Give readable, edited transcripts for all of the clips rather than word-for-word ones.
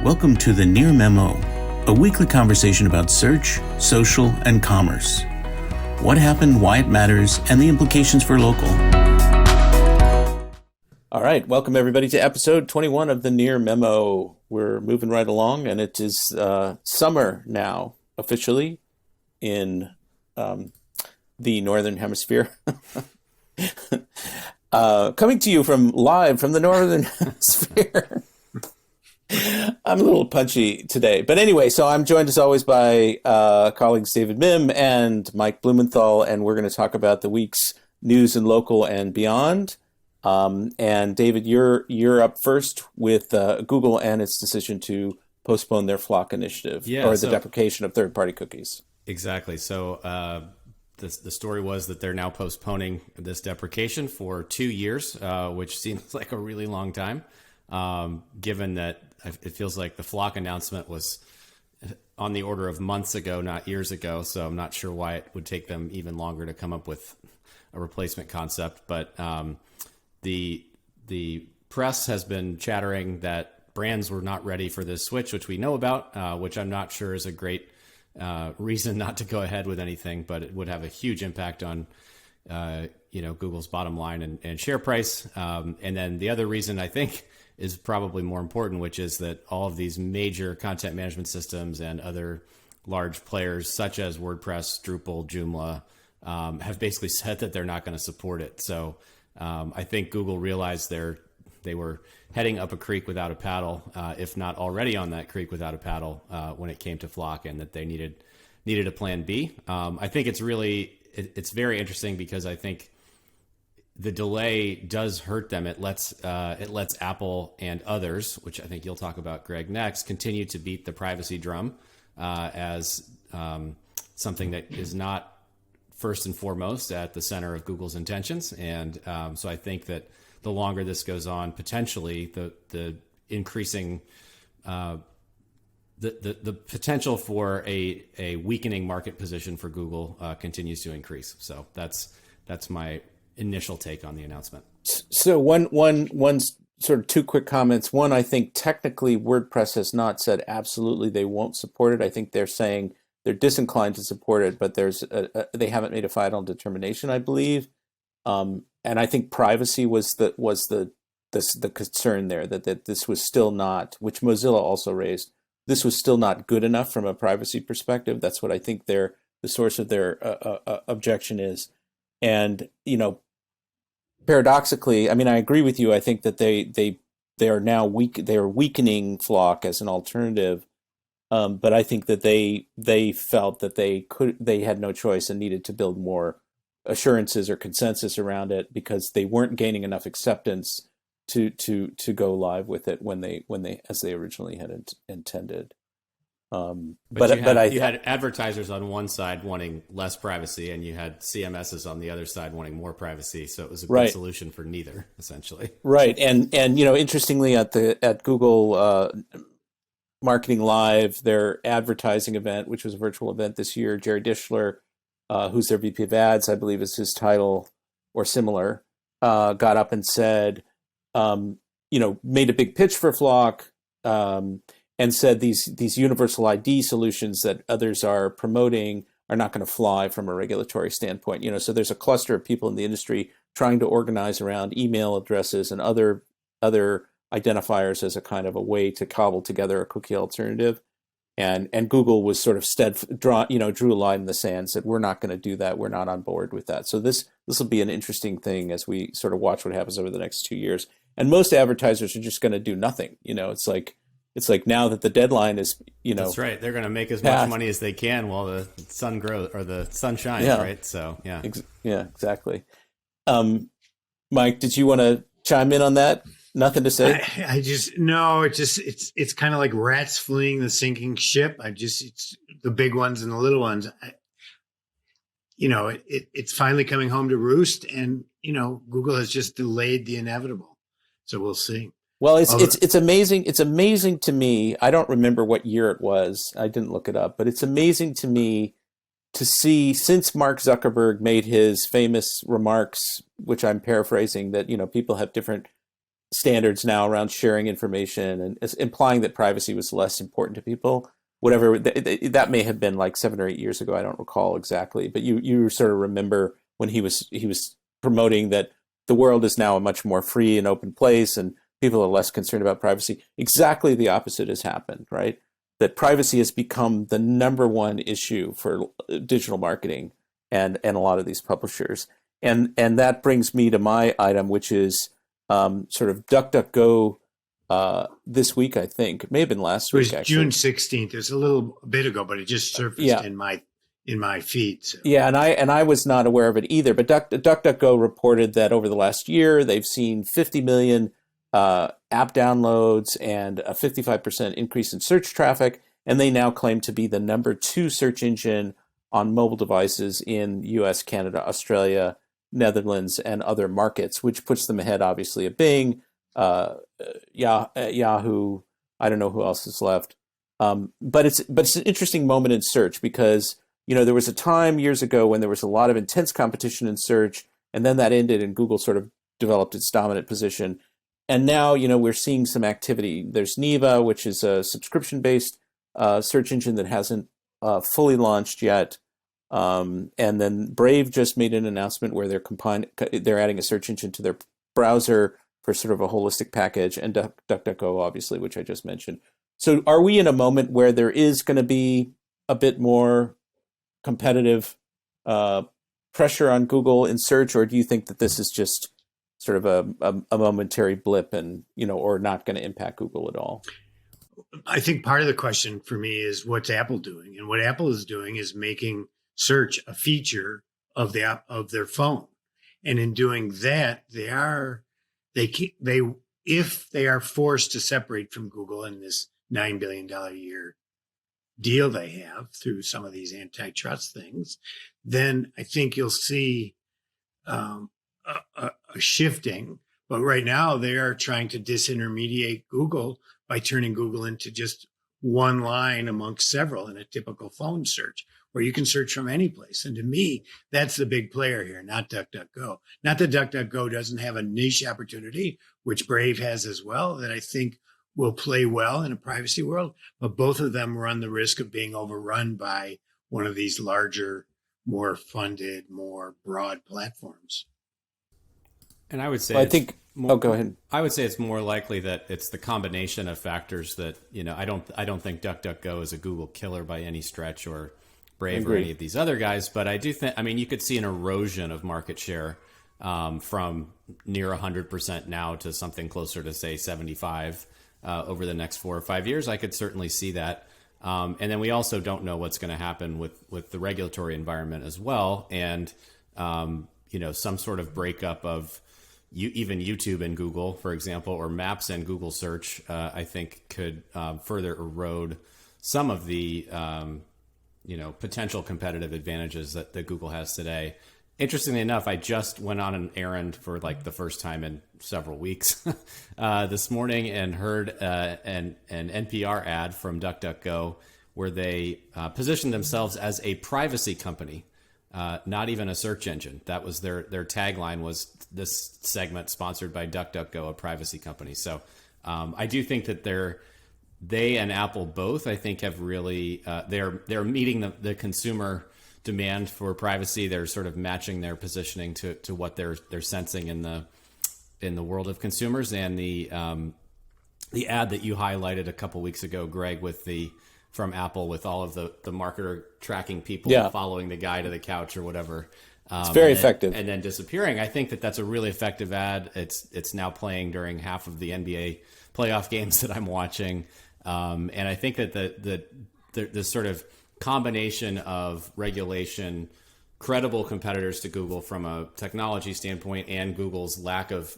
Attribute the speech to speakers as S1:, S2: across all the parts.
S1: Welcome to the Near Memo, a weekly conversation about search, social, and commerce. What happened, why it matters, and the implications for local. All right, welcome everybody to episode 21 of the Near Memo. We're moving right along, and it is summer now, officially, in the Northern Hemisphere. Coming to you live from the Northern Hemisphere. I'm a little punchy today. But anyway, so I'm joined as always by colleagues David Mim and Mike Blumenthal, and we're going to talk about the week's news and local and beyond. And David, you're up first with Google and its decision to postpone their FLoC initiative, or the deprecation of third-party cookies.
S2: Exactly. So the story was that they're now postponing this deprecation for 2 years, which seems like a really long time, given that it feels like the FLoC announcement was on the order of months ago, not years ago. So I'm not sure why it would take them even longer to come up with a replacement concept. But the press has been chattering that brands were not ready for this switch, which we know about, which I'm not sure is a great reason not to go ahead with anything, but it would have a huge impact on Google's bottom line and share price. And then the other reason I think is probably more important, which is that all of these major content management systems and other large players such as WordPress, Drupal, Joomla have basically said that they're not going to support it. So I think Google realized they were heading up a creek without a paddle, if not already on that creek without a paddle when it came to FLoC, and that they needed a plan B. I think it's very interesting because I think the delay does hurt them. It lets Apple and others, which I think you'll talk about, Greg, next, continue to beat the privacy drum as something that is not first and foremost at the center of Google's intentions. And so I think that the longer this goes on, potentially the increasing the potential for a weakening market position for Google continues to increase. So that's my initial take on the announcement.
S1: So one sort of two quick comments. One, I think technically WordPress has not said absolutely they won't support it. I think they're saying they're disinclined to support it, but they haven't made a final determination, I believe. And I think privacy was the concern there, that this was still not, which Mozilla also raised, this was still not good enough from a privacy perspective. That's what I think the source of their objection is. And, paradoxically, I mean, I agree with you. I think that they are now they are weakening FLoC as an alternative. But I think that they felt that they had no choice and needed to build more assurances or consensus around it because they weren't gaining enough acceptance to go live with it when they as they originally had intended.
S2: But you had advertisers on one side wanting less privacy, and you had CMSs on the other side wanting more privacy. So it was a good solution for neither, essentially. Right, and interestingly, at Google Marketing Live, their advertising event, which was a virtual event this year, Jerry Dishler, who's their VP of Ads, I believe is his title or similar, got up and said, made a big pitch for FLoC. And said these universal ID solutions that others are promoting are not going to fly from a regulatory standpoint. So there's a cluster of people in the industry trying to organize around email addresses and other identifiers as a kind of a way to cobble together a cookie alternative. And Google was sort of drew a line in the sand, said we're not going to do that. We're not on board with that. So this will be an interesting thing as we sort of watch what happens over the next 2 years. And most advertisers are just going to do nothing. It's like now that the deadline is, That's right. They're going to make as much money as they can while the sun grows or the sun shines, right? So, yeah.
S1: Exactly. Mike, did you want to chime in on that? Nothing to say?
S3: It's kind of like rats fleeing the sinking ship. It's the big ones and the little ones. It's finally coming home to roost, and, Google has just delayed the inevitable. So we'll see.
S1: Well, it's amazing. It's amazing to me. I don't remember what year it was. I didn't look it up, but it's amazing to me to see, since Mark Zuckerberg made his famous remarks, which I'm paraphrasing, that people have different standards now around sharing information and implying that privacy was less important to people. Whatever that may have been like 7 or 8 years ago, I don't recall exactly, but you sort of remember when he was promoting that the world is now a much more free and open place, and people are less concerned about privacy. Exactly the opposite has happened, right? That privacy has become the number one issue for digital marketing and a lot of these publishers. And that brings me to my item, which is sort of DuckDuckGo this week, I think. It may have been last
S3: It was
S1: week, actually.
S3: June 16th. It was a little bit ago, but it just surfaced in my feed. So.
S1: Yeah, and I was not aware of it either. But DuckDuckGo reported that over the last year, they've seen 50 million app downloads and a 55% increase in search traffic, and they now claim to be the number 2 search engine on mobile devices in US, Canada, Australia, Netherlands, and other markets, which puts them ahead, obviously, of Bing, Yahoo. I don't know who else is left. But it's an interesting moment in search because there was a time years ago when there was a lot of intense competition in search, and then that ended, and Google sort of developed its dominant position. And now, we're seeing some activity. There's Neva, which is a subscription-based search engine that hasn't fully launched yet. And then Brave just made an announcement where they're adding a search engine to their browser for sort of a holistic package, and DuckDuckGo, obviously, which I just mentioned. So are we in a moment where there is going to be a bit more competitive pressure on Google in search, or do you think that this is just sort of a momentary blip and, or not going to impact Google at all?
S3: I think part of the question for me is what's Apple doing? And what Apple is doing is making search a feature of the app of their phone. And in doing that, if they are forced to separate from Google in this $9 billion a year deal they have through some of these antitrust things, then I think you'll see a shifting. But right now they are trying to disintermediate Google by turning Google into just one line amongst several in a typical phone search where you can search from any place. And to me, that's the big player here, not DuckDuckGo. Not that DuckDuckGo doesn't have a niche opportunity, which Brave has as well, that I think will play well in a privacy world, but both of them run the risk of being overrun by one of these larger, more funded, more broad platforms.
S2: And I would say,
S1: go ahead.
S2: I would say it's more likely that it's the combination of factors that, I don't think DuckDuckGo is a Google killer by any stretch, or Brave or any of these other guys. But I do think, you could see an erosion of market share from near 100% now to something closer to, say, 75 over the next 4 or 5 years. I could certainly see that. And then we also don't know what's going to happen with the regulatory environment as well. And, some sort of breakup of even YouTube and Google, for example, or Maps and Google search, I think could further erode some of the, potential competitive advantages that Google has today. Interestingly enough, I just went on an errand for like the first time in several weeks this morning and heard an NPR ad from DuckDuckGo where they positioned themselves as a privacy company, not even a search engine. That was their tagline, was this segment sponsored by DuckDuckGo, a privacy company. So I do think that they and Apple both, I think, have really they're meeting the consumer demand for privacy. They're sort of matching their positioning to what they're sensing in the world of consumers. And the ad that you highlighted a couple weeks ago, Greg, from Apple with all of the marketer tracking people following the guy to the couch or whatever.
S1: It's very effective.
S2: And then disappearing. I think that's a really effective ad. It's now playing during half of the NBA playoff games that I'm watching. And I think that the sort of combination of regulation, credible competitors to Google from a technology standpoint, and Google's lack of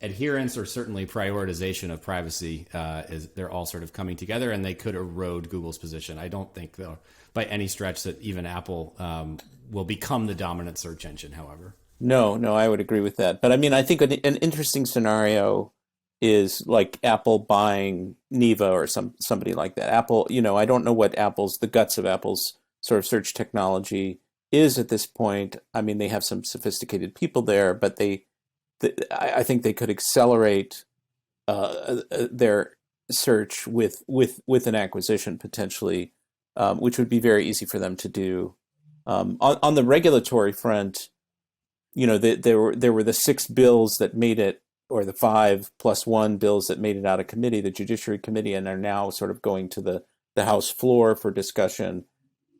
S2: adherence or certainly prioritization of privacy they're all sort of coming together, and they could erode Google's position. I don't think, though, by any stretch that even Apple will become the dominant search engine, however.
S1: No, I would agree with that. But I think an interesting scenario is like Apple buying Neva or somebody like that. Apple, I don't know what the guts of Apple's sort of search technology is at this point. They have some sophisticated people there, but they I think they could accelerate their search with an acquisition potentially, which would be very easy for them to do. On the regulatory front, there were the 6 bills that made it, or the 5+1 bills that made it out of committee, the Judiciary Committee, and are now sort of going to the House floor for discussion.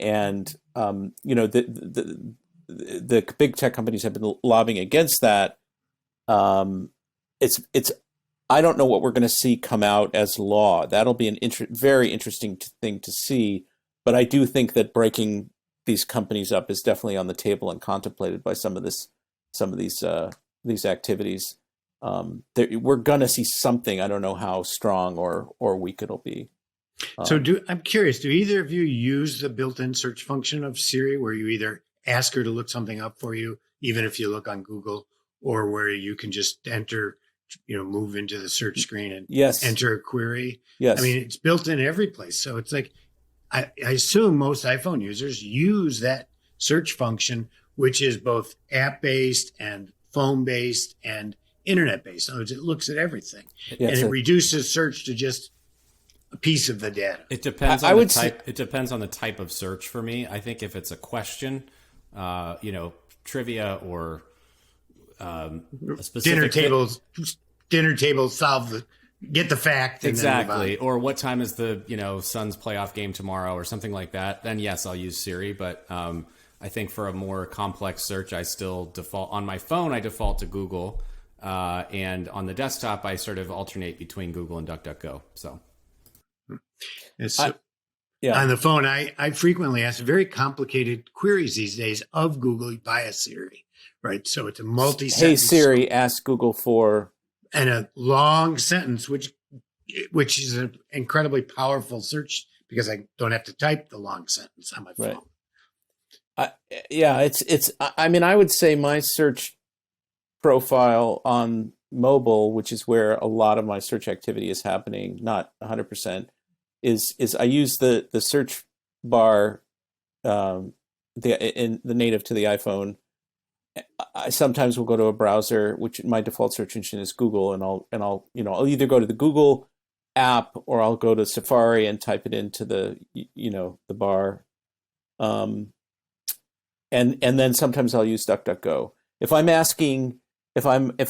S1: And the big tech companies have been lobbying against that. It's I don't know what we're going to see come out as law. That'll be an very interesting thing to see. But I do think that breaking these companies up is definitely on the table and contemplated by some of these activities. We're going to see something. I don't know how strong or weak it'll be.
S3: I'm curious, do either of you use the built-in search function of Siri, where you either ask her to look something up for you, even if you look on Google, or where you can just enter, move into the search screen and enter a query?
S1: Yes.
S3: I mean, it's built in every place. So it's like, I assume most iPhone users use that search function, which is both app-based and phone-based and internet-based. In other words, it looks at everything. And it reduces search to just a piece of the data.
S2: It depends on the type. It depends on the type of search for me. I think if it's a question, trivia or a specific
S3: dinner table, get the fact.
S2: Exactly. Or what time is the Suns playoff game tomorrow or something like that. Then yes, I'll use Siri. But I think for a more complex search, I still default on my phone. I default to Google, and on the desktop, I sort of alternate between Google and DuckDuckGo. So.
S3: On the phone, I frequently ask very complicated queries these days of Google via Siri, right? So it's a multi-sentence.
S1: Hey Siri, ask Google for,
S3: and a long sentence, which is an incredibly powerful search because I don't have to type the long sentence on my phone.
S1: I mean, I would say my search profile on mobile, which is where a lot of my search activity is happening, not 100%, is I use the search bar, in the native to the iPhone. I sometimes will go to a browser, which my default search engine is Google, and I'll either go to the Google app or I'll go to Safari and type it into the bar, and then sometimes I'll use DuckDuckGo. If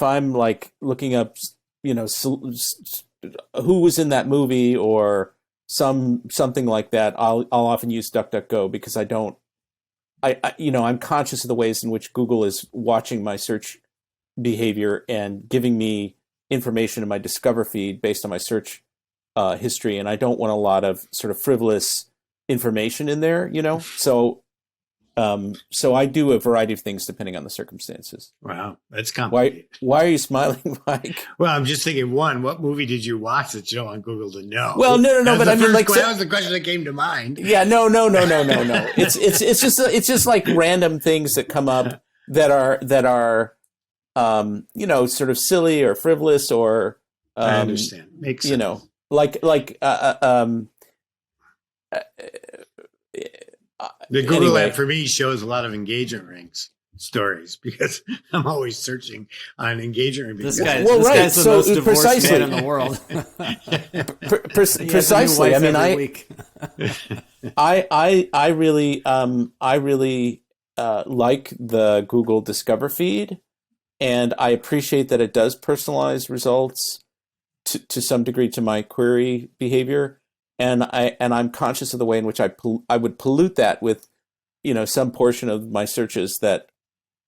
S1: I'm like looking up, who was in that movie or something like that, I'll often use DuckDuckGo because I'm conscious of the ways in which Google is watching my search behavior and giving me information in my Discover feed based on my search history, and I don't want a lot of sort of frivolous information in there, So I do a variety of things depending on the circumstances.
S3: Wow, that's complicated.
S1: Why are you smiling, Mike?
S3: Well, I'm just thinking, what movie did you watch that you don't want Google to know?
S1: Well, no, but I mean,
S3: that was the question that came to mind.
S1: Yeah, no. It's just like random things that come up that are sort of silly or frivolous or
S3: I understand. Makes sense. The Google app for me shows a lot of engagement rings stories because I'm always searching on engagement rings.
S2: This guy's the most divorced man in the world.
S1: Precisely. I mean, I really like the Google Discover feed, and I appreciate that it does personalize results to some degree to my query behavior. And I'm conscious of the way in which I would pollute that with, some portion of my searches that,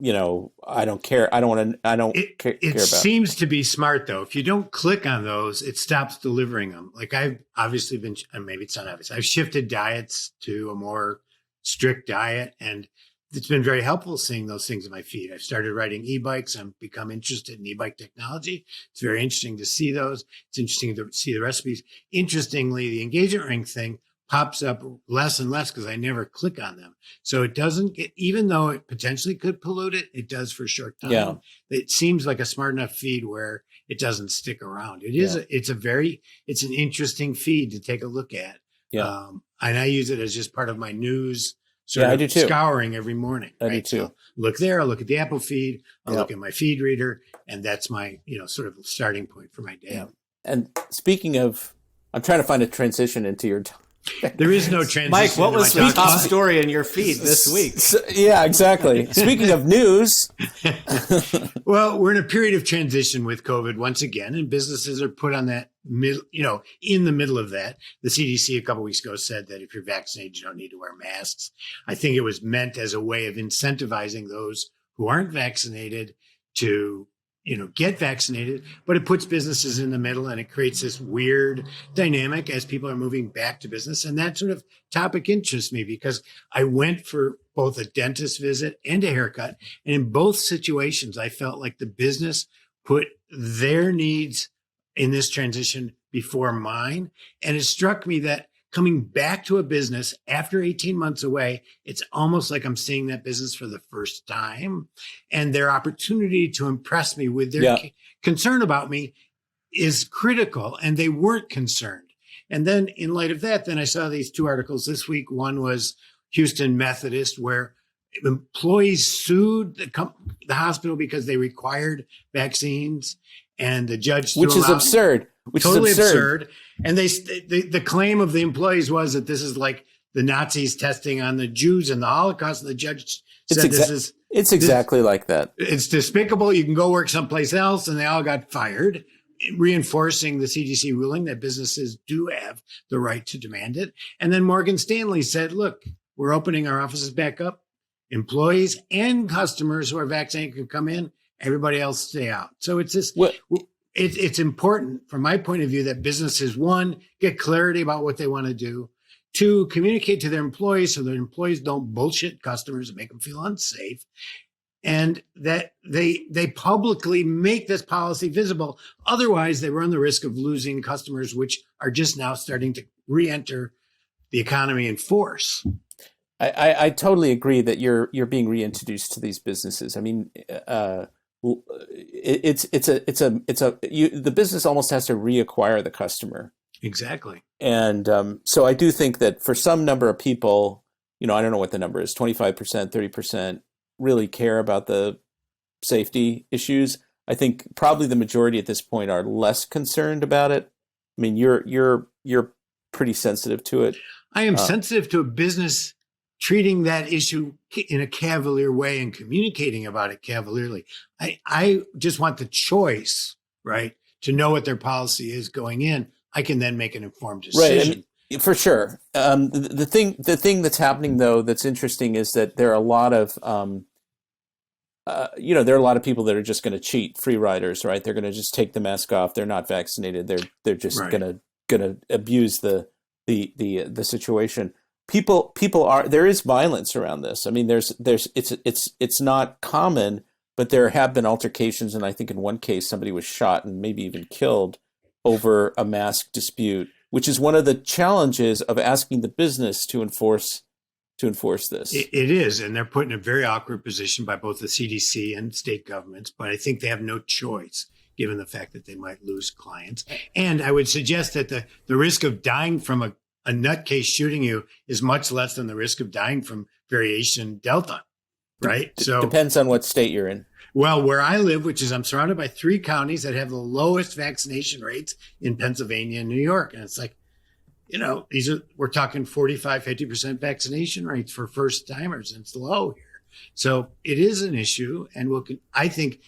S1: I don't care. I don't care about.
S3: It seems to be smart though. If you don't click on those, it stops delivering them. Like I've obviously been, and maybe it's not obvious. I've shifted diets to a more strict diet, and it's been very helpful seeing those things in my feed. I've started riding e-bikes. I've become interested in e-bike technology. It's very interesting to see those. It's interesting to see the recipes. Interestingly, the engagement ring thing pops up less and less because I never click on them. So it doesn't get, even though it potentially could pollute it, it does for a short time.
S1: Yeah.
S3: It seems like a smart enough feed where it doesn't stick around. It's an interesting feed to take a look at.
S1: Yeah.
S3: And I use it as just part of my news sort
S1: I
S3: of
S1: do too.
S3: scouring every morning.
S1: I do
S3: right?
S1: too.
S3: So look there, I'll look at the Apple feed, I'll
S1: Yep.
S3: look at my feed reader, and that's my, sort of starting point for my day.
S1: Yeah. And speaking of, I'm trying to find a transition into your.
S3: There is no transition.
S2: Mike, what was
S3: to
S2: the
S3: my
S2: top
S3: talk.
S2: story in your feed this week?
S1: Yeah, exactly. Speaking of news,
S3: Well, we're in a period of transition with COVID once again, and businesses are put on that in the middle of that. The CDC a couple of weeks ago said that if you're vaccinated, you don't need to wear masks. I think it was meant as a way of incentivizing those who aren't vaccinated to, get vaccinated, but it puts businesses in the middle and it creates this weird dynamic as people are moving back to business. And that sort of topic interests me because I went for both a dentist visit and a haircut. And in both situations, I felt like the business put their needs in this transition before mine. And it struck me that coming back to a business after 18 months away, it's almost like I'm seeing that business for the first time. And their opportunity to impress me with their concern about me is critical. And they weren't concerned. And then in light of that, then I saw these two articles this week. One was Houston Methodist, where employees sued the hospital because they required vaccines. And the judge threw
S1: which
S3: them
S1: is
S3: out.
S1: absurd.
S3: Totally absurd. And the claim of the employees was that this is like the Nazis testing on the Jews in the Holocaust. And the judge said
S1: it's exactly like that.
S3: It's despicable. You can go work someplace else. And they all got fired, reinforcing the CDC ruling that businesses do have the right to demand it. And then Morgan Stanley said, look, we're opening our offices back up. Employees and customers who are vaccinated can come in. Everybody else stay out. So it's this. It's important from my point of view that businesses, one, get clarity about what they want to do. Two, communicate to their employees so their employees don't bullshit customers and make them feel unsafe. And that they publicly make this policy visible. Otherwise, they run the risk of losing customers, which are just now starting to re-enter the economy in force.
S1: I totally agree that you're being reintroduced to these businesses. I mean, the business almost has to reacquire the customer.
S3: Exactly.
S1: And so I do think that for some number of people, I don't know what the number is, 25%, 30% really care about the safety issues. I think probably the majority at this point are less concerned about it. I mean, you're pretty sensitive to it.
S3: I am sensitive to a business treating that issue in a cavalier way and communicating about it cavalierly. I just want the choice, right, to know what their policy is going in. I can then make an informed decision.
S1: Right, for sure. The thing that's happening though that's interesting is that there are a lot of there are a lot of people that are just going to cheat, free riders, right? They're going to just take the mask off. They're not vaccinated. They're just going to abuse the situation. People are, there is violence around this. I mean, it's not common, but there have been altercations, and I think in one case somebody was shot and maybe even killed over a mask dispute, which is one of the challenges of asking the business to enforce this.
S3: It is, and they're put in a very awkward position by both the CDC and state governments, but I think they have no choice given the fact that they might lose clients. And I would suggest that the risk of dying from a nutcase shooting you is much less than the risk of dying from variation Delta, right? So
S1: depends on what state you're in.
S3: Well, where I live, which is I'm surrounded by 3 counties that have the lowest vaccination rates in Pennsylvania and New York. And it's like, we're talking 45, 50% vaccination rates for first timers, and it's low here. So it is an issue. And I think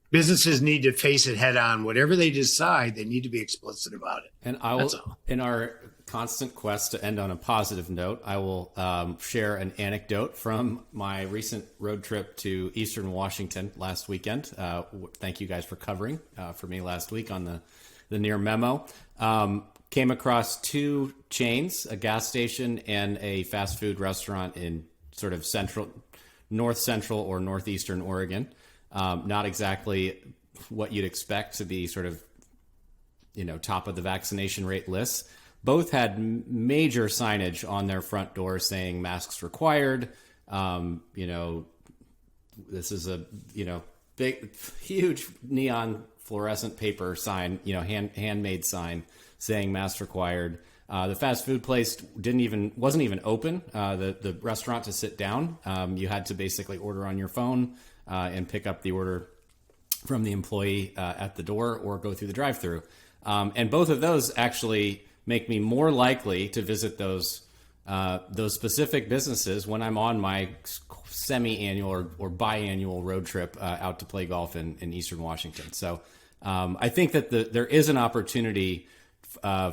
S3: businesses need to face it head on. Whatever they decide, they need to be explicit about it.
S2: And I will, in our constant quest to end on a positive note, I will share an anecdote from my recent road trip to Eastern Washington last weekend. Thank you guys for covering for me last week on the Near Memo. Came across 2 chains, a gas station and a fast food restaurant in sort of north central or northeastern Oregon. Not exactly what you'd expect to be sort of, top of the vaccination rate lists. Both had major signage on their front door saying masks required. This is a, big, huge neon fluorescent paper sign, handmade sign saying masks required. The fast food place wasn't even open. The restaurant to sit down. You had to basically order on your phone and pick up the order from the employee at the door or go through the drive-through. And both of those actually make me more likely to visit those specific businesses when I'm on my semi-annual or biannual road trip out to play golf in Eastern Washington. So I think that there is an opportunity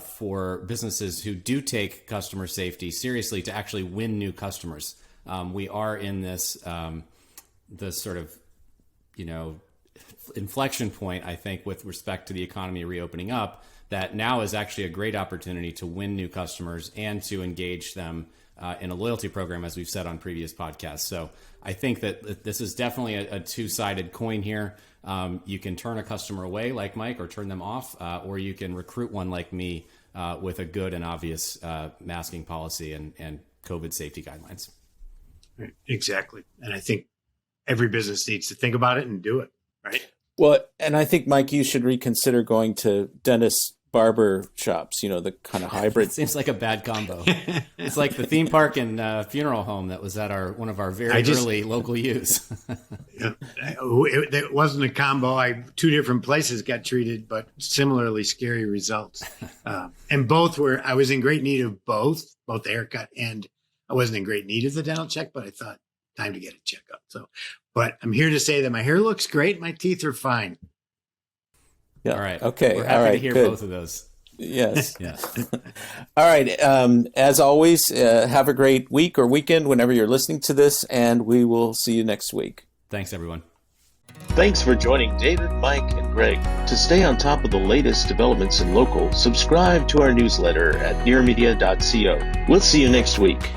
S2: for businesses who do take customer safety seriously to actually win new customers. We are in this sort of, inflection point, I think, with respect to the economy reopening up, that now is actually a great opportunity to win new customers and to engage them in a loyalty program, as we've said on previous podcasts. So I think that this is definitely a two-sided coin here. You can turn a customer away like Mike or turn them off, or you can recruit one like me with a good and obvious masking policy and COVID safety guidelines.
S3: Right. Exactly. And I think every business needs to think about it and do it, right?
S1: Well, and I think, Mike, you should reconsider going to dentist barber shops, the kind of hybrid.
S2: It seems like a bad combo. It's like the theme park and funeral home that was at one of our very early local use.
S3: It wasn't a combo. Two different places got treated, but similarly scary results. And I was in great need of both the haircut, and I wasn't in great need of the dental check, but I thought time to get a checkup. But I'm here to say that my hair looks great. My teeth are fine.
S1: Yeah.
S2: All right.
S1: Okay.
S2: We're happy to hear
S1: good.
S2: both of those.
S1: Yes.
S2: Yes.
S1: All right. As always, have a great week or weekend whenever you're listening to this, and we will see you next week.
S2: Thanks, everyone.
S4: Thanks for joining David, Mike, and Greg. To stay on top of the latest developments in local, subscribe to our newsletter at nearmedia.co. We'll see you next week.